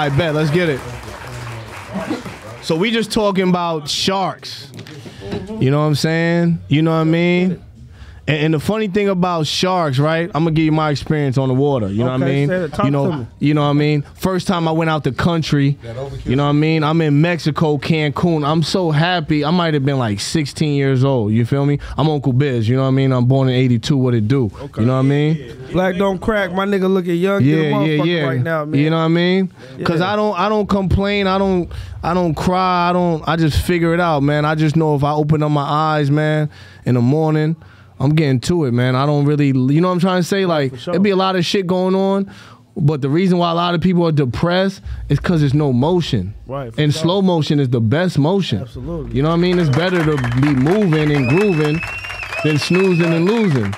I bet. Let's get it. So we just talking about sharks. You know what I'm saying? You know what I mean? And the funny thing about sharks, right? I'm gonna give you my experience on the water. You know what I mean? You know what I mean? First time I went out the country, you know what I mean? I'm in Mexico, Cancun. I'm so happy. I might have been like 16 years old. You feel me? I'm Uncle Biz. You know what I mean? I'm born in '82. What it do? Okay. You know what I mean? Black don't crack. My nigga looking young. Yeah. Right now, man. You know what I mean? Cause I don't complain. I don't cry. I just figure it out, man. I just know if I open up my eyes, man, in the morning, I'm getting to it, man. I don't really, you know what I'm trying to say? Like, sure. It'd be a lot of shit going on, but the reason why a lot of people are depressed is because there's no motion. Right. And slow motion is the best motion. Absolutely. You know what I mean? It's better to be moving and grooving than snoozing and losing.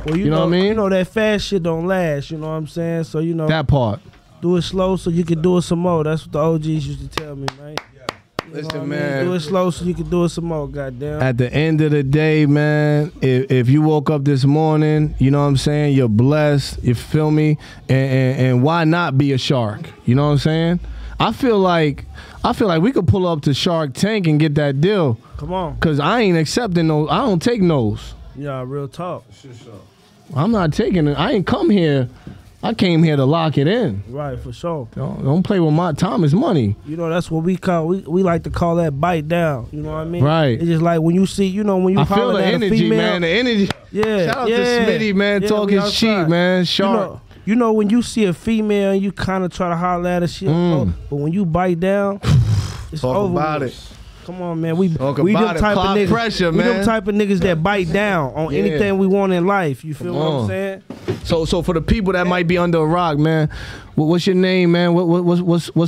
Well, you know what I mean? You know that fast shit don't last, you know what I'm saying? So, you know. That part. Do it slow so you can do it some more. That's what the OGs used to tell me, man. Listen, man. Do it slow so you can do it some more, goddamn. At the end of the day, man, if you woke up this morning, you know what I'm saying, you're blessed, you feel me? And why not be a shark? You know what I'm saying? I feel like we could pull up to Shark Tank and get that deal. Come on. Cause I ain't accepting those. I don't take no's. Yeah, real talk. I'm not taking it. I ain't come here. I came here to lock it in. Right, for sure. Don't play with my time is money. You know, that's what we call, we like to call that bite down. You know what I mean? Right. It's just like when you see, you know, when you feel the energy, man. The energy. Yeah. Shout out to Smitty, man, talking shit, man. Shark. You know, when you see a female, you kind of try to holler at her shit, but when you bite down, it's Talk over about with. it. Come on, man. We them type of niggas. Pressure, man. We them type of niggas that bite down on anything we want in life. You feel what I'm saying? So for the people that might be under a rock, man, what's your name, man? What's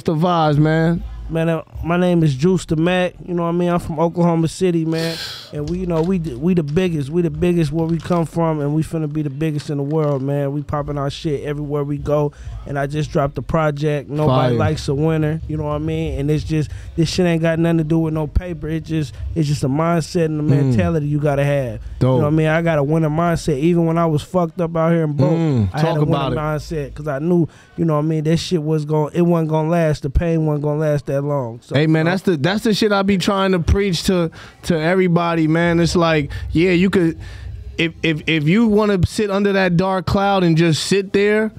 the vibes, man? Man, my name is Juice the Mac. You know what I mean? I'm from Oklahoma City, man. And we, you know, we the biggest. We the biggest where we come from, and we finna be the biggest in the world, man. We popping our shit everywhere we go. And I just dropped the project. Nobody likes a winner. You know what I mean? And it's just, this shit ain't got nothing to do with no paper. It's just a mindset and a mentality you gotta have. Dope. You know what I mean? I got a winner mindset. Even when I was fucked up out here in broke, I had a winner mindset because I knew, you know what I mean, that shit it wasn't gonna last. The pain wasn't gonna last that long. So, hey man, that's the shit I be trying to preach to everybody, man. It's like, yeah, you could, if you want to sit under that dark cloud and just sit there,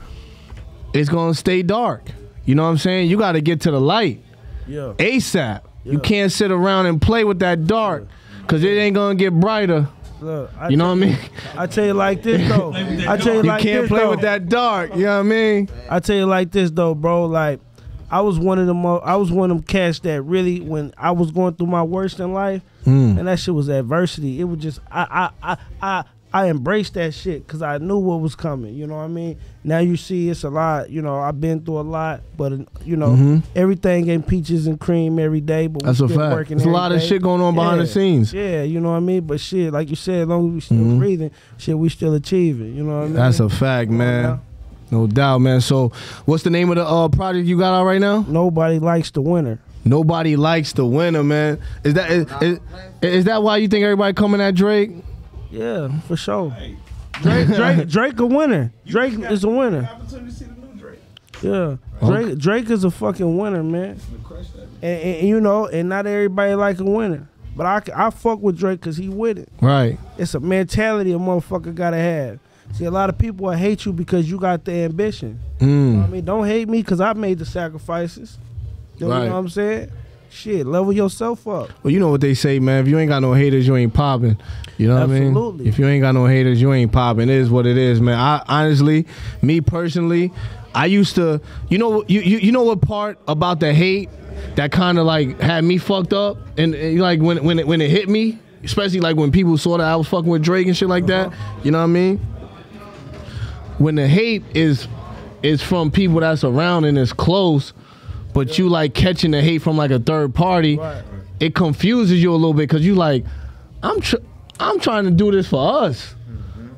it's gonna stay dark. You know what I'm saying? You got to get to the light. Yeah. ASAP. Yeah. You can't sit around and play with that dark, because it ain't gonna get brighter. Look, you know what I mean? I tell you like this though. You can't play with that dark. You know what I mean? I tell you like this though, bro. Like, I was one of them cats that really, when I was going through my worst in life, and that shit was adversity. It was just I embraced that shit because I knew what was coming. You know what I mean? Now you see it's a lot. You know, I've been through a lot, but you know, everything ain't peaches and cream every day. But that's a fact. There's a lot of shit going on behind the scenes. Yeah, you know what I mean. But shit, like you said, as long as we still breathing, shit, we still achieving. You know what I mean? That's a fact, man. No doubt, man. So, what's the name of the project you got out right now? Nobody Likes the Winner. Nobody Likes the Winner, man. Is that why you think everybody coming at Drake? Yeah, for sure. Drake a winner. Drake is a winner. Yeah, Drake is a fucking winner, man. And you know, and not everybody like a winner. But I fuck with Drake because he with it. Right. It's a mentality a motherfucker gotta have. See, a lot of people will hate you because you got the ambition. You know what I mean? Don't hate me because I made the sacrifices. You know what I'm saying? Shit, level yourself up. Well, you know what they say, man. If you ain't got no haters, you ain't popping. You know what I mean? Absolutely. If you ain't got no haters, you ain't popping. It is what it is, man. I honestly, me personally, I used to, you know what part about the hate that kind of like had me fucked up, and like when it hit me, especially like when people saw that I was fucking with Drake and shit like that. You know what I mean? When the hate is from people that's around and is close, but you like catching the hate from like a third party, it confuses you a little bit because you like, I'm trying to do this for us.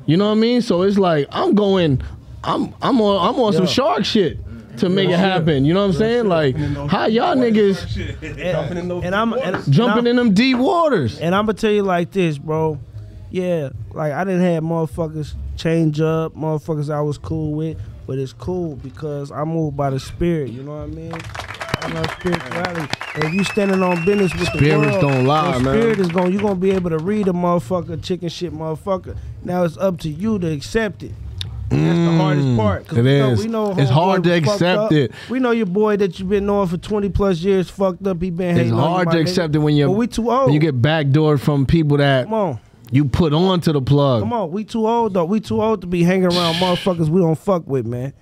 You know what I mean? So it's like I'm on some shark shit to make it happen. You know what I'm saying? Like, how y'all niggas jumping in them deep waters? And I'm gonna tell you like this, bro. Yeah, like I didn't have motherfuckers change up, motherfuckers I was cool with. but it's cool because I move by the spirit. You know what I mean? I love spirituality. And if you standing on business with the Spirits world, don't lie, your man. spirit is going. You're gonna be able to read a motherfucker, chicken shit motherfucker. Now it's up to you to accept it. That's the hardest part. It is. We know it's hard to fucked accept up. it. We know your boy that you've been knowing for 20 plus years fucked up. He been hating It's on hard you, to my accept nigga. it when But we too old. when you get backdoored from people that Come on. you put on to the plug. Come on, we too old though. We too old to be hanging around motherfuckers we don't fuck with, man.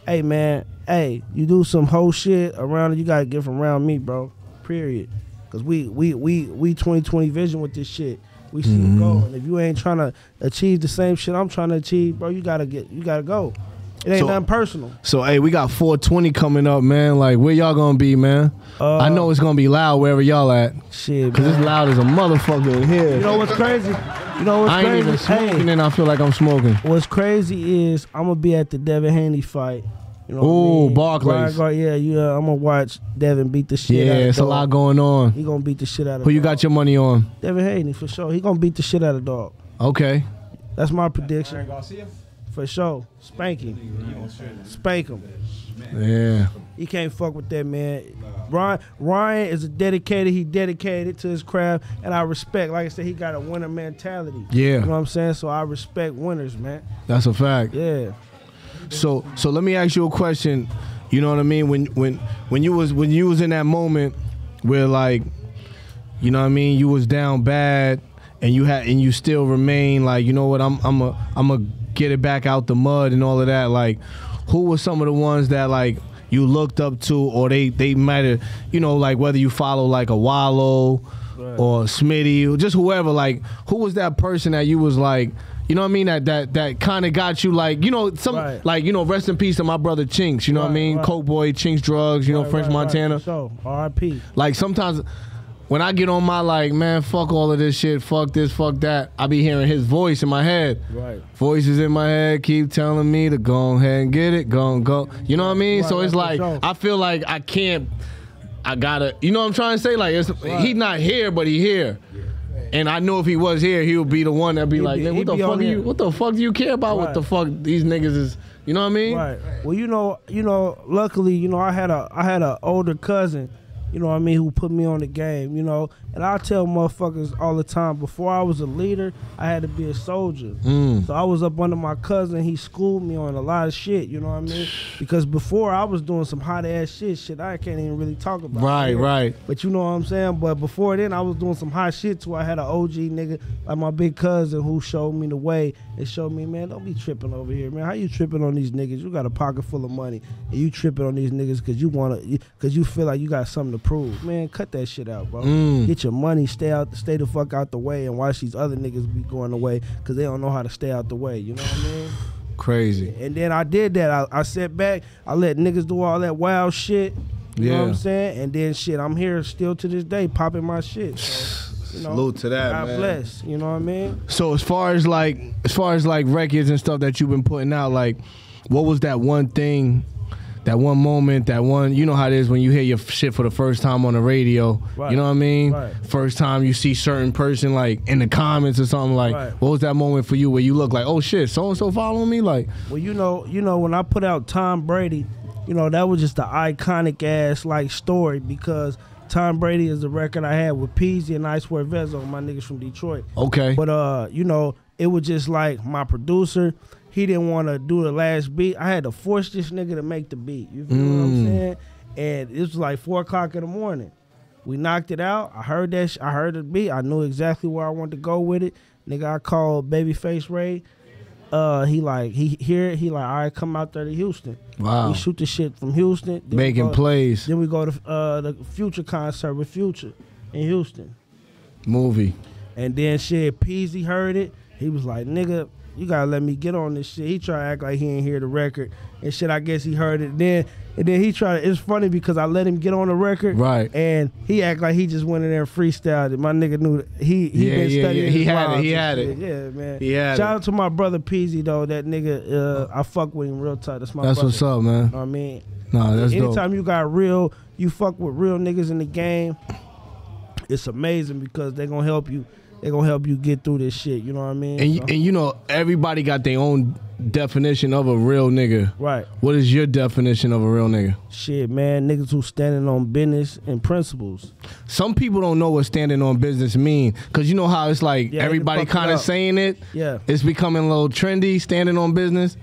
Hey man, hey, you do some whole shit around it, you gotta get from around me, bro. Period. Cause we 2020 vision with this shit. We see it go. And if you ain't trying to achieve the same shit I'm trying to achieve, bro, you gotta go. It ain't nothing personal. So hey, we got 420 coming up, man. Like where y'all gonna be, man? I know it's gonna be loud wherever y'all at. Shit, Cause man. it's loud as a motherfucker in here. You know what's crazy? You know what's I ain't crazy? even smoking and I feel like I'm smoking. What's crazy is I'm gonna be at the Devin Haney fight. You know Ooh, what I mean? Barclays. Yeah. I'm gonna watch Devin beat the shit out of Yeah, it's a dog. lot going on. He gonna beat the shit out of Who you dog. got your money on? Devin Haney for sure. He gonna beat the shit out of dog. Okay. That's my prediction. For sure. Spank him. Spank him. Yeah. He can't fuck with that, man. Ryan is he dedicated to his craft, and I respect. Like I said, he got a winner mentality. Yeah. You know what I'm saying? So I respect winners, man. That's a fact. Yeah. So let me ask you a question. You know what I mean? When you was in that moment where like, you know what I mean, you was down bad and you still remain like, you know what, I'm a get it back out the mud and all of that. Like, who were some of the ones that like you looked up to, or they might have, you know, like whether you follow like a Wallow or Smitty or just whoever, like who was that person that you was like, you know what I mean, that kind of got you like, you know, some like, you know, rest in peace to my brother Chinks, you know what I mean, Coke Boy, Chinks Drugs, you know, French Montana. So R.I.P. Like sometimes when I get on my like, man, fuck all of this shit, fuck this, fuck that, I be hearing his voice in my head. Right. Voices in my head keep telling me to go ahead and get it, go. You know what I mean? So it's like, I feel like I gotta, you know what I'm trying to say? Like, he's not here, but he here. And I know if he was here, he would be the one that'd be like, man, what the fuck do you care about? What the fuck these niggas is, you know what I mean? Right. Well, you know, luckily, you know, I had a older cousin, you know what I mean, who put me on the game, you know. And I tell motherfuckers all the time, before I was a leader, I had to be a soldier. So I was up under my cousin. He schooled me on a lot of shit, you know what I mean? Because before I was doing some hot ass shit I can't even really talk about. Right. But you know what I'm saying? But before then, I was doing some hot shit too. I had an OG nigga, like my big cousin, who showed me the way and showed me, man, don't be tripping over here, man. How you tripping on these niggas? You got a pocket full of money and you tripping on these niggas because you feel like you got something to prove. Man, cut that shit out, bro. Get your money, stay the fuck out the way, and watch these other niggas be going away because they don't know how to stay out the way. You know what I mean? Crazy. And then I did that. I sat back. I let niggas do all that wild shit. You know what I'm saying? And then shit, I'm here still to this day popping my shit. So, you know, salute to that, God man. bless. You know what I mean? So as far as like records and stuff that you've been putting out, like what was that one thing, that one moment, that one, you know how it is when you hear your shit for the first time on the radio, you know what I mean? First time you see certain person like in the comments or something, like what was that moment for you where you look like, oh shit, so-and-so following me? Like, well, you know when I put out Tom Brady, you know, that was just the iconic ass like story, because Tom Brady is the record I had with Peasy and I Swear Vezo, my niggas from Detroit. Okay. But you know, it was just like my producer, he didn't want to do the last beat. I had to force this nigga to make the beat. You feel what I'm saying? And it was like 4 o'clock in the morning. We knocked it out. I heard that. I heard the beat. I knew exactly where I wanted to go with it. Nigga, I called Babyface Ray. He hear it. He like, all right, come out there to Houston. Wow. We shoot the shit from Houston. Making plays. Then we go to the Future concert with Future in Houston. Movie. And then shit, Peasy heard it. He was like, nigga, you gotta let me get on this shit. He tried to act like he ain't hear the record and shit. I guess he heard it then. And then he tried. It's funny because I let him get on the record, right? And he act like he just went in there and freestyled it. My nigga knew that he been studying. Yeah. He had it. Yeah, man. He had Shout out to my brother Peasy though. That nigga, I fuck with him real tight. That's my. Brother. What's up, man. You know what I mean? No, that's dope. Anytime you fuck with real niggas in the game, it's amazing because they gonna help you they gonna help you get through this shit. You know what I mean? And you know, everybody got their own definition of a real nigga. Right. What is your definition of a real nigga? Shit, man, niggas who standing on business and principles. Some people don't know what standing on business mean, because you know how it's like everybody kind of saying it. Yeah. It's becoming a little trendy, standing on business.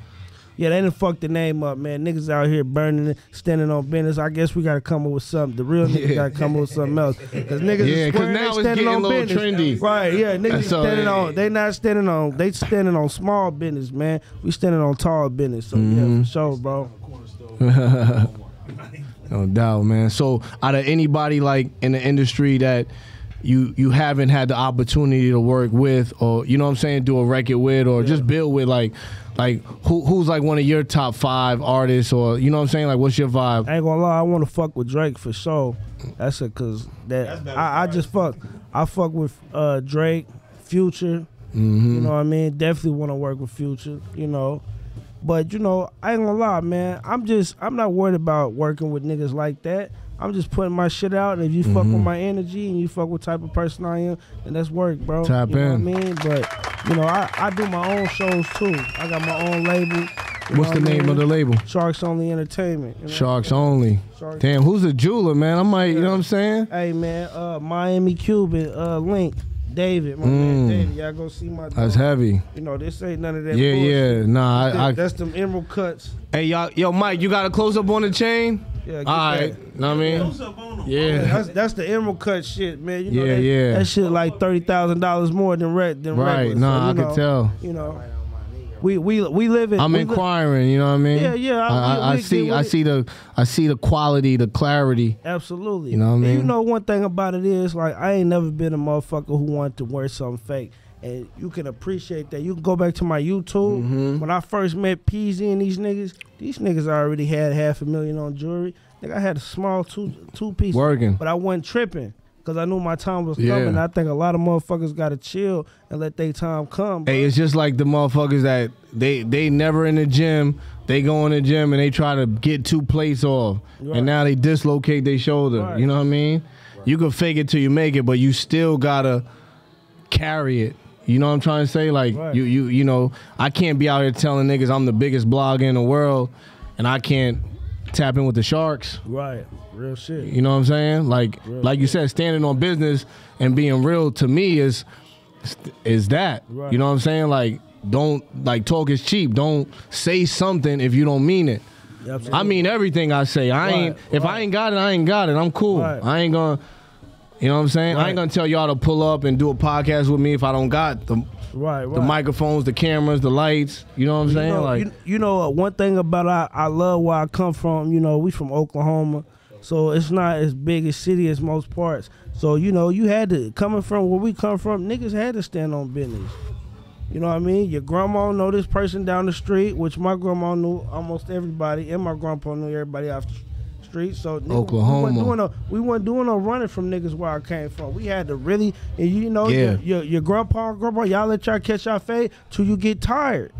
Yeah, they done fucked the name up, man. Niggas out here burning it, standing on business. I guess we got to come up with something. The real niggas got to come up with something else. Because niggas is because now it's getting a little trendy. Right, yeah. Niggas standing on, they not standing on, they standing on small business, man. We standing on tall business. So, yeah, for sure, bro. No doubt, man. So, out of anybody like in the industry that you haven't had the opportunity to work with, or you know what I'm saying, do a record with, or just build with, like who's like one of your top 5 artists, or you know what I'm saying, like what's your vibe? I ain't gonna lie, I want to fuck with Drake for sure. That's it, cause I fuck with Drake, Future. You know what I mean? Definitely want to work with Future. You know. But, you know, I ain't gonna lie, man. I'm not worried about working with niggas like that. I'm just putting my shit out, and if you fuck with my energy and you fuck with type of person I am, then that's work, bro. Tap you know in. what I mean? But, you know, I do my own shows, too. I got my own label. What's the name of the label? Sharks Only Entertainment. You know? Sharks Only. Sharks. Damn, who's a jeweler, man? I might, you know what I'm saying? Hey, man, Miami Cuban, Link. David, my man David, y'all go see my dog. That's heavy. You know, this ain't none of that Yeah, bullshit. yeah. Nah, That's them emerald cuts. Hey, y'all, yo, Mike, you got a close up on the chain? Yeah, get all that. right. Know what I mean? Close up on them. Yeah. That's the emerald cut shit, man. You know Yeah, that shit like $30,000 more than regular. Right. Nah, so, I could tell. You know, we live in. I'm inquiring. You know what I mean? Yeah, yeah. I see the quality, the clarity. Absolutely. You know what I mean? And you know, one thing about it is, like, I ain't never been a motherfucker who wanted to wear something fake. And you can appreciate that. You can go back to my YouTube. When I first met Peasy and these niggas already had $500,000 on jewelry. Like, I had a small two piece. Working. But I wasn't tripping because I knew my time was Yeah. coming. I think a lot of motherfuckers got to chill and let their time come. Bro. Hey, it's just like the motherfuckers that they never in the gym. They go in the gym and they try to get 2 plates off. Right. And now they dislocate their shoulder. Right. You know what I mean? Right. You can fake it till you make it, but you still gotta carry it. You know what I'm trying to say? Like, right. you know, I can't be out here telling niggas I'm the biggest blogger in the world and I can't tap in with the Sharks. Right. Real shit. You know what I'm saying? Like you said, standing on business and being real to me is that. Right. You know what I'm saying? Like, don't, like, talk is cheap. Don't say something if you don't mean it. Absolutely. I mean everything I say. If I ain't got it, I ain't got it. I'm cool. Right. I ain't gonna, you know what I'm saying? Right. I ain't gonna tell y'all to pull up and do a podcast with me if I don't got the the microphones, the cameras, the lights. You know what I'm saying? You know, one thing about I love where I come from. You know, we from Oklahoma, so it's not as big a city as most parts. So, you know, you had to, coming from where we come from, niggas had to stand on business. You know what I mean? Your grandma know this person down the street, which my grandma knew almost everybody, and my grandpa knew everybody off the street. So Oklahoma, we weren't doing no running from niggas where I came from. We had to really, and you know, your grandpa and grandma, y'all let y'all catch y'all fade till you get tired.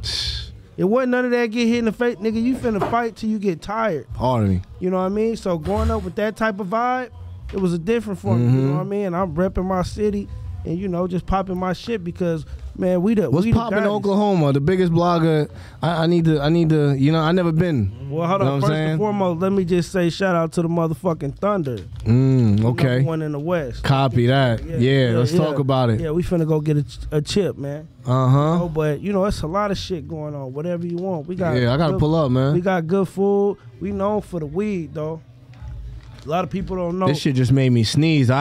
It wasn't none of that get hit in the face, nigga. You finna fight till you get tired. Pardon me. You know what I mean? So growing up with that type of vibe, it was a different for me. You know what I mean? I'm repping my city and, you know, just popping my shit because, man, what's popping in Oklahoma? The biggest blogger. I need to. You know, I never been. Well, hold on. First and foremost, let me just say shout out to the motherfucking Thunder. Okay. One in the West. Copy that. Yeah, let's talk about it. Yeah, we finna go get a chip, man. You know, but you know, it's a lot of shit going on. Whatever you want, we got. Yeah, I gotta pull up, man. We got good food. We known for the weed, though. A lot of people don't know. This shit just made me sneeze. You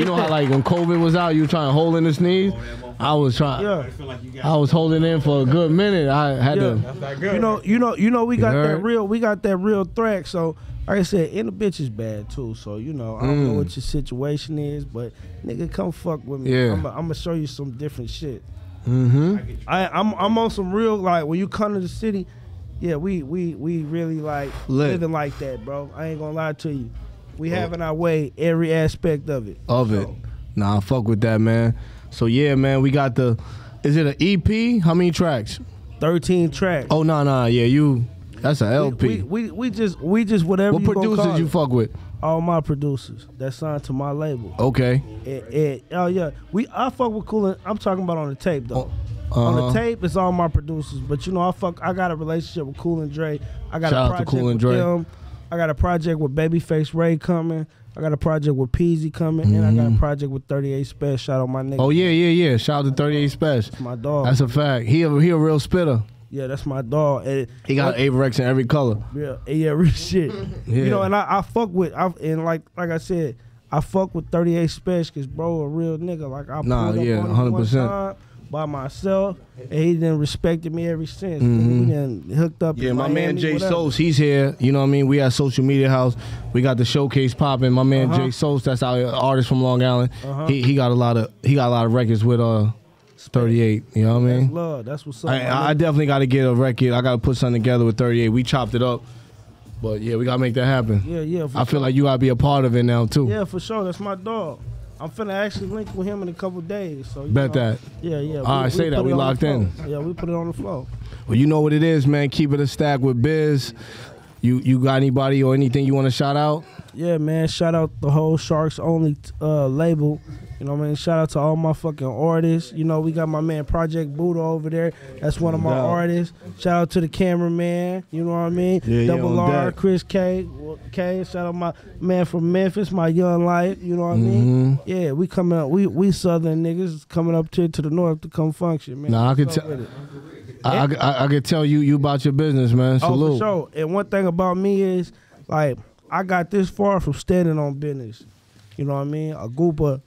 know how, like, when COVID was out, you were trying to hold in the sneeze? I was trying. Yeah. I was holding in for a good minute. I had to. That's not good. You know, we got that real. We got that real threat. So, like I said, and the bitch is bad too. So, you know, I don't know what your situation is, but nigga, come fuck with me. Yeah. I'm gonna show you some different shit. I'm on some real, like, when you come to the city. Yeah, we really like living like that, bro. I ain't gonna lie to you. We having our way every aspect of it. Nah, fuck with that, man. So yeah, man, we got is it an EP? How many tracks? 13 tracks. Oh, no, yeah, you That's an LP. We just whatever. What you gonna producers call you it. fuck with? All my producers that signed to my label. Okay. Oh yeah, I fuck with Cool. I'm talking about on the tape though. On the tape, it's all my producers. But you know, I got a relationship with Cool and Dre. I got Shout a out to project Cool and with Dre. them. I got a project with Babyface Ray coming. I got a project with Peasy coming, and I got a project with 38 Special. Shout out my nigga. Oh yeah. Shout out to 38 Special. That's my dog. That's a fact. He a real spitter. Yeah, that's my dog. And He got Averex in every color. yeah, real shit. Yeah. You know, and I fuck with, and like I said, I fuck with 38 Special because bro, a real nigga. Like I pulled up on him 100%. one time by myself, and he done respected me ever since. Mm-hmm. We done hooked up. Yeah, in my Miami, man Jay whatever. Sos, he's here. You know what I mean? We at Social Media House. We got the showcase popping. My man Jay Sos, that's our artist from Long Island. He got a lot of records with 38. You know what I mean? That's love. That's what's up. I definitely got to get a record. I got to put something together with 38. We chopped it up. But yeah, we got to make that happen. Yeah. I feel like you got to be a part of it now too. Yeah, for sure. That's my dog. I'm finna actually link with him in a couple days. So Bet that. Yeah. All right, say that. put it We on the locked in. floor. Yeah, we put it on the floor. Well, you know what it is, man. Keep it a stack with Biz. You got anybody or anything you want to shout out? Yeah, man. Shout out the whole Sharks Only label. You know what I mean? Shout out to all my fucking artists. You know, we got my man Project Buddha over there. That's one of my artists. Shout out to the cameraman. You know what I mean? Yeah, Double R, deck. Chris K. Shout out my man from Memphis, my young life. You know what I mean? Yeah, we coming up. We Southern niggas coming up to the north to come function, man. Nah, I could So tell. with it. I could tell you about your business, man. Salute. Oh, for sure. And one thing about me is, like, I got this far from standing on business. You know what I mean? A group of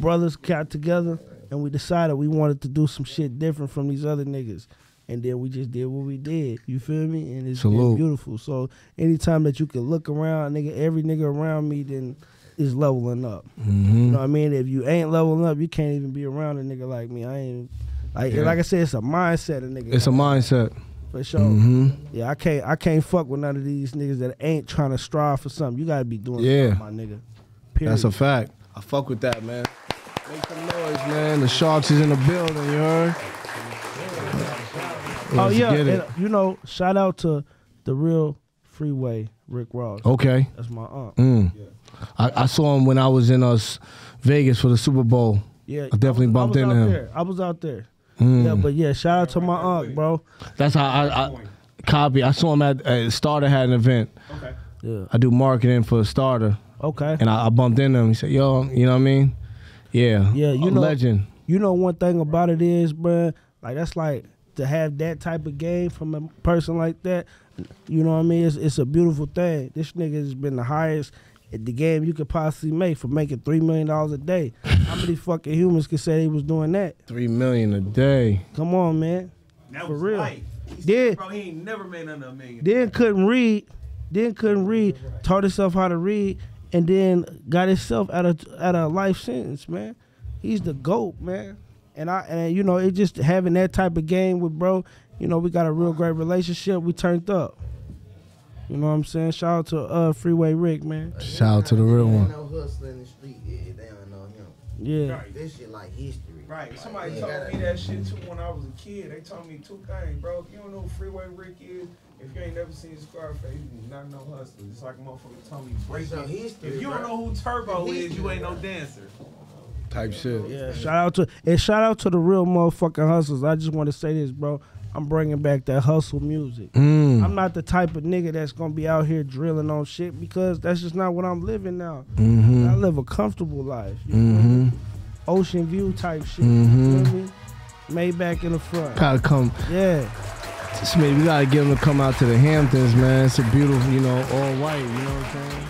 brothers got together and we decided we wanted to do some shit different from these other niggas. And then we just did what we did. You feel me? And it's been beautiful. So anytime that you can look around, nigga, every nigga around me then is leveling up. You know what I mean? If you ain't leveling up, you can't even be around a nigga like me. I ain't like I said, it's a mindset of nigga. It's a mindset. For sure. Yeah, I can't fuck with none of these niggas that ain't trying to strive for something. You gotta be doing something, my nigga. Period. That's a fact. I fuck with that, man. Make some noise, man. The Sharks is in the building, you heard? Let's get it. And, you know, shout out to the real Freeway Rick Ross. Okay. That's my aunt. I saw him when I was in Vegas for the Super Bowl. Yeah, I definitely bumped into him. I was out there. Yeah, but yeah, shout out to my aunt, bro. That's how I copy. I saw him at Starter had an event. Okay. Yeah. I do marketing for Starter. Okay. And I bumped into him. He said, yo, you know what I mean? Yeah. Yeah, you know, legend. You know one thing about it is, bruh, like that's like to have that type of game from a person like that, you know what I mean? It's a beautiful thing. This nigga has been the highest at the game you could possibly make for making $3 million a day. How many fucking humans could say he was doing that? $3 million a day. Come on, man. That For was real. life. Then, Bro, he ain't never made under $1 million. then couldn't read, taught himself how to read, and then got himself out of life sentence, man. He's the GOAT, man. And you know, it just having that type of game with bro, you know, we got a real great relationship. We turned up. You know what I'm saying? Shout out to Freeway Rick, man. Shout out to the real one. No hustler in the street, they don't know him. Yeah. This shit like history. Right. Somebody told me that shit too when I was a kid. They told me two things, bro. If you don't know who Freeway Rick is, if you ain't never seen Scarface, you not no hustler. It's like a motherfucker told me break So it. history, If you don't bro. know who Turbo is, you ain't no dancer. Type shit. Yeah, shout out to the real motherfucking hustlers. I just want to say this, bro. I'm bringing back that hustle music. I'm not the type of nigga that's gonna be out here drilling on shit because that's just not what I'm living now. I live a comfortable life. You feel me? Ocean view type shit. You feel me? Maybach in the front. Gotta come. Yeah. We gotta get him to come out to the Hamptons, man. It's a beautiful, you know, all white. You know what I'm saying?